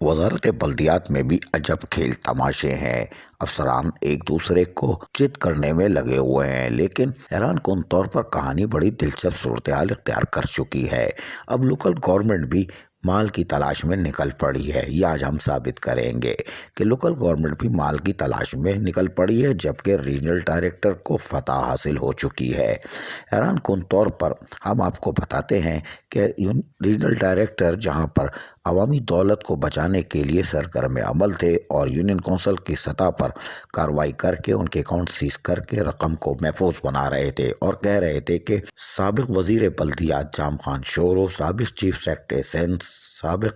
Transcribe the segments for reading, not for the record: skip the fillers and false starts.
وزارت بلدیات میں بھی عجب کھیل تماشے ہیں۔ افسران ایک دوسرے کو چت کرنے میں لگے ہوئے ہیں، لیکن حیران کن طور پر کہانی بڑی دلچسپ صورتحال اختیار کر چکی ہے۔ اب لوکل گورنمنٹ بھی مال کی تلاش میں نکل پڑی ہے۔ یہ آج ہم ثابت کریں گے کہ لوکل گورنمنٹ بھی مال کی تلاش میں نکل پڑی ہے، جبکہ ریجنل ڈائریکٹر کو فتح حاصل ہو چکی ہے۔ حیران کن طور پر ہم آپ کو بتاتے ہیں کہ ریجنل ڈائریکٹر جہاں پر عوامی دولت کو بچانے کے لیے سرگرم عمل تھے اور یونین کونسل کی سطح پر کارروائی کر کے ان کے اکاؤنٹ سیز کر کے رقم کو محفوظ بنا رہے تھے اور کہہ رہے تھے کہ سابق وزیر بلدیات جام خان شورو، سابق چیف سیکرٹری سینس، سابق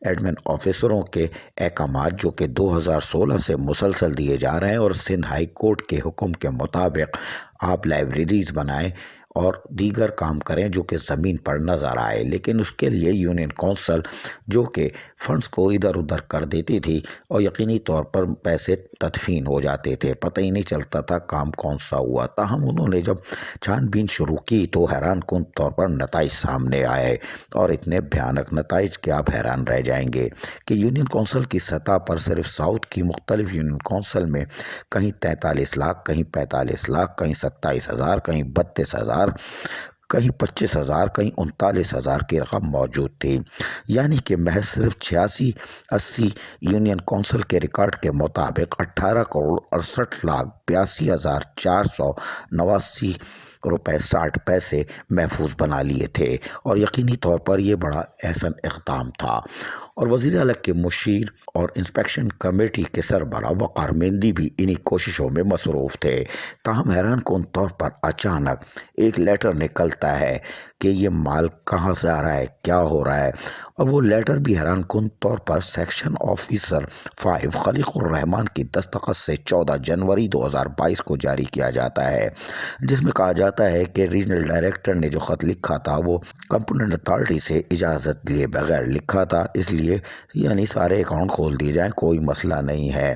ایڈمن آفیسروں کے احکامات جو کہ 2016 سے مسلسل دیے جا رہے ہیں اور سندھ ہائی کورٹ کے حکم کے مطابق آپ لائبریریز بنائیں اور دیگر کام کریں جو کہ زمین پر نظر آئے، لیکن اس کے لیے یونین کونسل جو کہ فنڈز کو ادھر ادھر کر دیتی تھی اور یقینی طور پر پیسے تدفین ہو جاتے تھے، پتہ ہی نہیں چلتا تھا کام کون سا ہوا۔ تاہم انہوں نے جب چھان بین شروع کی تو حیران کن طور پر نتائج سامنے آئے اور اتنے بھیانک نتائج کہ آپ حیران رہ جائیں گے کہ یونین کونسل کی سطح پر صرف ساؤتھ کی مختلف یونین کونسل میں کہیں 43 لاکھ، کہیں 45 لاکھ، کہیں 27,000، کہیں 32,000، کہیں 25,000، کہیں 39,000 کی رقم موجود تھی، یعنی کہ محض صرف 86-80 یونین کونسل کے ریکارڈ کے مطابق 18,68,82,489 روپے 60 پیسے محفوظ بنا لیے تھے، اور یقینی طور پر یہ بڑا احسن اقدام تھا۔ اور وزیر اعلیٰ کے مشیر اور انسپیکشن کمیٹی کے سربراہ وقار مہندی بھی انہی کوششوں میں مصروف تھے۔ تاہم حیران کن طور پر اچانک ایک لیٹر نکلتا ہے کہ یہ مال کہاں سے آ رہا ہے، کیا ہو رہا ہے، اور وہ لیٹر بھی حیران کن طور پر سیکشن آفیسر 5 خلیق الرحمان کی دستخط سے 14 جنوری 2022 کو جاری کیا جاتا ہے، جس میں کہا جاتا ہے کہ ریجنل ڈائریکٹر نے جو خط لکھا تھا وہ کمپوننٹ اتھارٹی سے اجازت لیے بغیر لکھا تھا، اس لیے یعنی سارے اکاؤنٹ کھول دیے جائیں، کوئی مسئلہ نہیں ہے،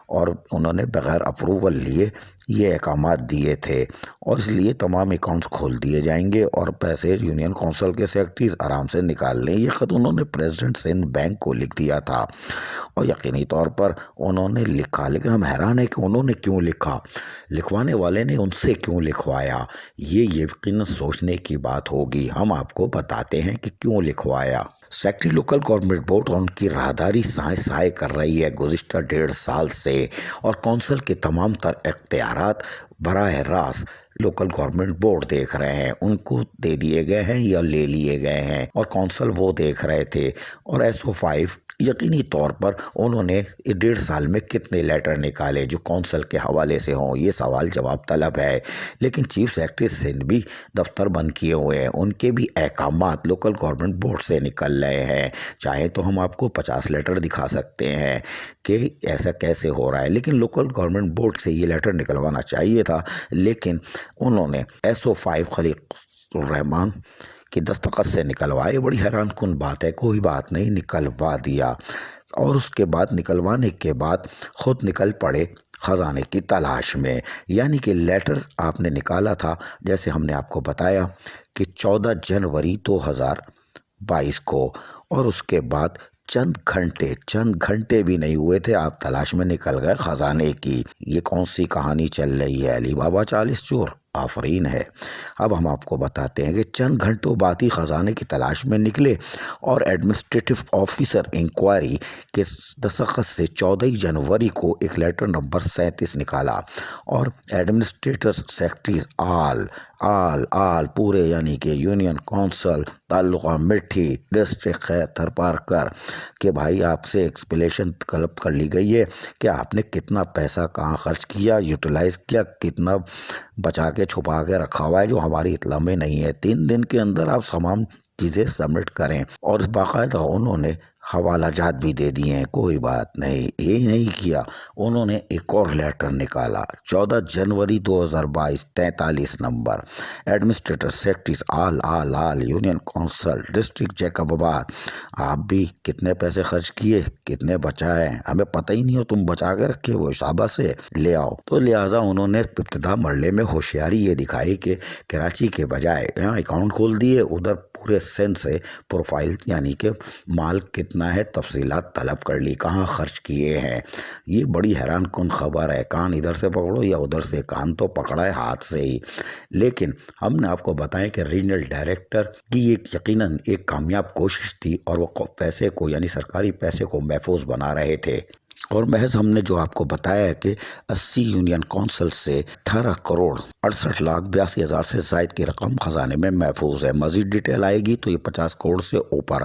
اور انہوں نے بغیر اپروول لیے یہ احکامات دیے تھے، اور اس لیے تمام اکاؤنٹس کھول دیے جائیں گے اور پیسے یونین کونسل کے سیکرٹریز آرام سے نکال لیں۔ یہ خط انہوں نے پریزیڈنٹ سندھ بینک کو لکھ دیا تھا، اور یقینی طور پر انہوں نے لکھا، لیکن ہم حیران ہیں کہ انہوں نے کیوں لکھا، لکھوانے والے نے ان سے کیوں لکھوایا، یہ یقیناً سوچنے کی بات ہوگی۔ ہم آپ کو بتاتے ہیں کہ کیوں لکھوایا۔ سیکرٹری لوکل گورنمنٹ بورڈ ان کی راہداری سائے سائے کر رہی ہے گزشتہ 1.5 سال سے، اور کونسل کے تمام تر اختیارات براہ راست لوکل گورنمنٹ بورڈ دیکھ رہے ہیں، ان کو دے دیے گئے ہیں یا لے لیے گئے ہیں، اور کونسل وہ دیکھ رہے تھے۔ اور SO5 یقینی طور پر انہوں نے 1.5 سال میں کتنے لیٹر نکالے جو کونسل کے حوالے سے ہوں، یہ سوال جواب طلب ہے۔ لیکن چیف سیکرٹری سندھ بھی دفتر بند کیے ہوئے ہیں، ان کے بھی احکامات لوکل گورنمنٹ بورڈ سے نکل رہے ہیں، چاہے تو ہم آپ کو 50 لیٹر دکھا سکتے ہیں کہ ایسا کیسے ہو رہا ہے، لیکن لوکل گورنمنٹ بورڈ سے یہ لیٹر نکلوانا چاہیے تھا، لیکن انہوں نے SO5 خلیق الرحمان کی دستخط سے نکلوائے۔ بڑی حیران کن بات ہے، کوئی بات نہیں، نکلوا دیا، اور اس کے بعد نکلوانے کے بعد خود نکل پڑے خزانے کی تلاش میں، یعنی کہ لیٹر آپ نے نکالا تھا جیسے ہم نے آپ کو بتایا کہ 14 جنوری 2022 کو، اور اس کے بعد چند گھنٹے بھی نہیں ہوئے تھے آپ تلاش میں نکل گئے خزانے کی۔ یہ کون سی کہانی چل رہی ہے، علی بابا 40 چور؟ آفرین ہے۔ اب ہم آپ کو بتاتے ہیں کہ چند گھنٹوں بعد ہی خزانے کی تلاش میں نکلے، اور ایڈمنسٹریٹو آفیسر انکوائری کے دستخط سے 14 جنوری کو ایک لیٹر نمبر 37 نکالا، اور ایڈمنسٹریٹر سیکرٹریز آل پورے، یعنی کہ یونین کونسل تعلقہ مٹھی ڈسٹرکٹ ہے تھرپارکر، کہ بھائی آپ سے ایکسپلیشن طلب کر لی گئی ہے کہ آپ نے کتنا پیسہ کہاں خرچ کیا، یوٹیلائز کیا، کتنا بچا کے چھپا کے رکھا ہوا ہے جو ہماری اطلاع میں نہیں ہے۔ 3 دن کے اندر آپ تمام چیزیں سبمٹ کریں، اور باقاعدہ انہوں نے حوالہ جات بھی دے دیے ہیں، کوئی بات نہیں۔ یہ نہیں کیا، انہوں نے ایک اور لیٹر نکالا 14 جنوری 2022 43 نمبر، ایڈمنسٹریٹر سیکرٹریز آل یونین کونسل ڈسٹرکٹ جیکب آباد، آپ بھی کتنے پیسے خرچ کیے، کتنے بچائے، ہمیں پتہ ہی نہیں ہو، تم بچا کے رکھے وہ شعبہ سے لے آؤ۔ تو لہٰذا انہوں نے ابتدا مرحلے میں ہوشیاری یہ دکھائی کہ کراچی کے بجائے یہاں اکاؤنٹ کھول دیے، ادھر پورے سندھ سے پروفائل یعنی کہ مال کتنا کتنا ہے تفصیلات طلب کر لی، کہاں خرچ کیے ہیں۔ یہ بڑی حیران کن خبر ہے، کان ادھر سے پکڑو یا ادھر سے، کان تو پکڑا ہے ہاتھ سے ہی۔ لیکن ہم نے آپ کو بتائیں کہ ریجنل ڈائریکٹر کی ایک یقیناً ایک کامیاب کوشش تھی، اور وہ پیسے کو یعنی سرکاری پیسے کو محفوظ بنا رہے تھے۔ اور محض ہم نے جو آپ کو بتایا ہے کہ 80 یونین کونسل سے 18 کروڑ 68 لاکھ 82 ہزار سے زائد کی رقم خزانے میں محفوظ ہے۔ مزید ڈیٹیل آئے گی تو یہ 50 کروڑ سے اوپر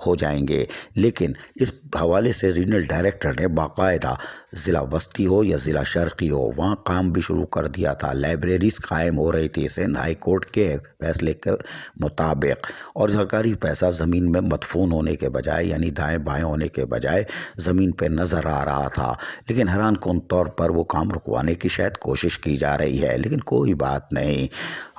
ہو جائیں گے۔ لیکن اس حوالے سے ریجنل ڈائریکٹر نے باقاعدہ ضلع وسطی ہو یا ضلع شرقی ہو، وہاں کام بھی شروع کر دیا تھا۔ لائبریریز قائم ہو رہی تھی سندھ ہائی کورٹ کے فیصلے کے مطابق، اور سرکاری پیسہ زمین میں مدفون ہونے کے بجائے یعنی دائیں بائیں ہونے کے بجائے زمین پہ نظر آ رہا تھا۔ لیکن حیران کن طور پر وہ کام رکوانے کی شاید کوشش کی جا رہی ہے، لیکن کوئی بات نہیں۔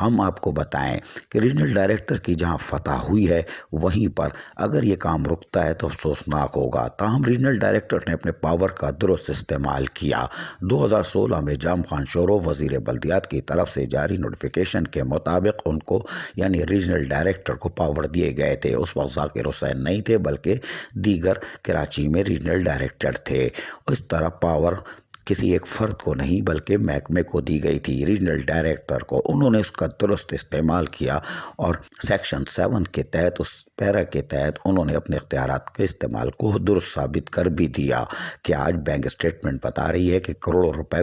ہم آپ کو بتائیں کہ ریجنل ڈائریکٹر کی جہاں فتح ہوئی ہے وہیں پر اگر یہ کام رکتا ہے تو افسوسناک ہوگا۔ تاہم ریجنل ڈائریکٹر نے اپنے پاور کا درست استعمال کیا۔ 2016 میں جام خان شورو وزیر بلدیات کی طرف سے جاری نوٹیفیکیشن کے مطابق ان کو یعنی ریجنل ڈائریکٹر کو پاور دیے گئے تھے۔ اس وقت ذاکر حسین نہیں تھے بلکہ دیگر کراچی میں ریجنل ڈائریکٹر تھے۔ اس طرح پاور کسی ایک فرد کو نہیں بلکہ محکمے کو دی گئی تھی، ریجنل ڈائریکٹر کو۔ انہوں نے اس کا درست استعمال کیا اور سیکشن 7 کے تحت، اس پیرا کے تحت انہوں نے اپنے اختیارات کے استعمال کو درست ثابت کر بھی دیا کہ آج بینک اسٹیٹمنٹ بتا رہی ہے کہ کروڑوں روپے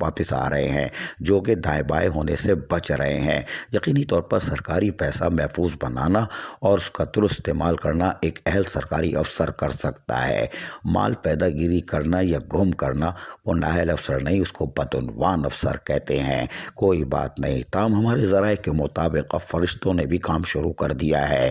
واپس آ رہے ہیں جو کہ دائیں بائیں ہونے سے بچ رہے ہیں۔ یقینی طور پر سرکاری پیسہ محفوظ بنانا اور اس کا درست استعمال کرنا ایک اہل سرکاری افسر کر سکتا ہے۔ مال پیدا گیری کرنا یا گم کرنا وہ نااہل افسر نہیں، اس کو بدعنوان افسر کہتے ہیں۔ کوئی بات نہیں، تاہم ہمارے ذرائع کے مطابق اب فرشتوں نے بھی کام شروع کر دیا ہے،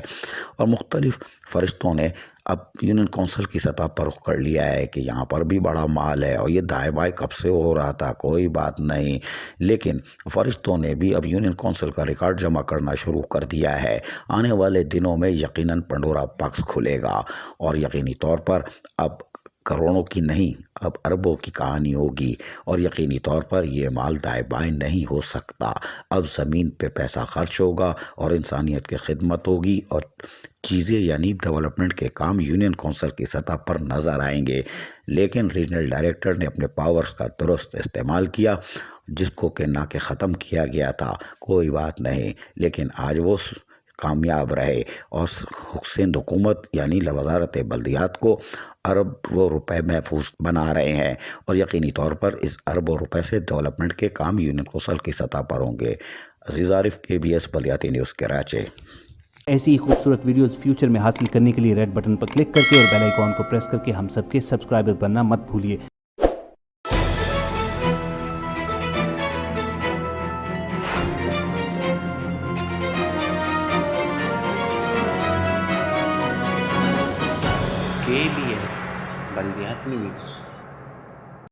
اور مختلف فرشتوں نے اب یونین کونسل کی سطح پر رخ کر لیا ہے کہ یہاں پر بھی بڑا مال ہے، اور یہ دائیں بائیں کب سے ہو رہا تھا، کوئی بات نہیں۔ لیکن فرشتوں نے بھی اب یونین کونسل کا ریکارڈ جمع کرنا شروع کر دیا ہے۔ آنے والے دنوں میں یقیناً پنڈورا باکس کھلے گا، اور یقینی طور پر اب کروڑوں کی نہیں اب اربوں کی کہانی ہوگی، اور یقینی طور پر یہ مال دائیں بائیں نہیں ہو سکتا۔ اب زمین پہ پیسہ خرچ ہوگا اور انسانیت کی خدمت ہوگی، اور چیزیں یعنی ڈیولپمنٹ کے کام یونین کونسل کی سطح پر نظر آئیں گے۔ لیکن ریجنل ڈائریکٹر نے اپنے پاورز کا درست استعمال کیا، جس کو کہ نہ کہ ختم کیا گیا تھا، کوئی بات نہیں، لیکن آج وہ کامیاب رہے، اور سندھ حکومت یعنی وزارت بلدیات کو اربوں روپے محفوظ بنا رہے ہیں، اور یقینی طور پر اس اربوں روپے سے ڈیولپمنٹ کے کام یونین کونسل کی سطح پر ہوں گے۔ عزیز عارف، KBS بلدیاتی نیوز کراچی۔ ایسی ہی خوبصورت ویڈیوز فیوچر میں حاصل کرنے کے لیے ریڈ بٹن پر کلک کر کے اور بیل آئیکن کو پریس کر کے ہم سب کے سبسکرائبر بننا مت بھولیے۔ KBS بلدیاتی نیوز۔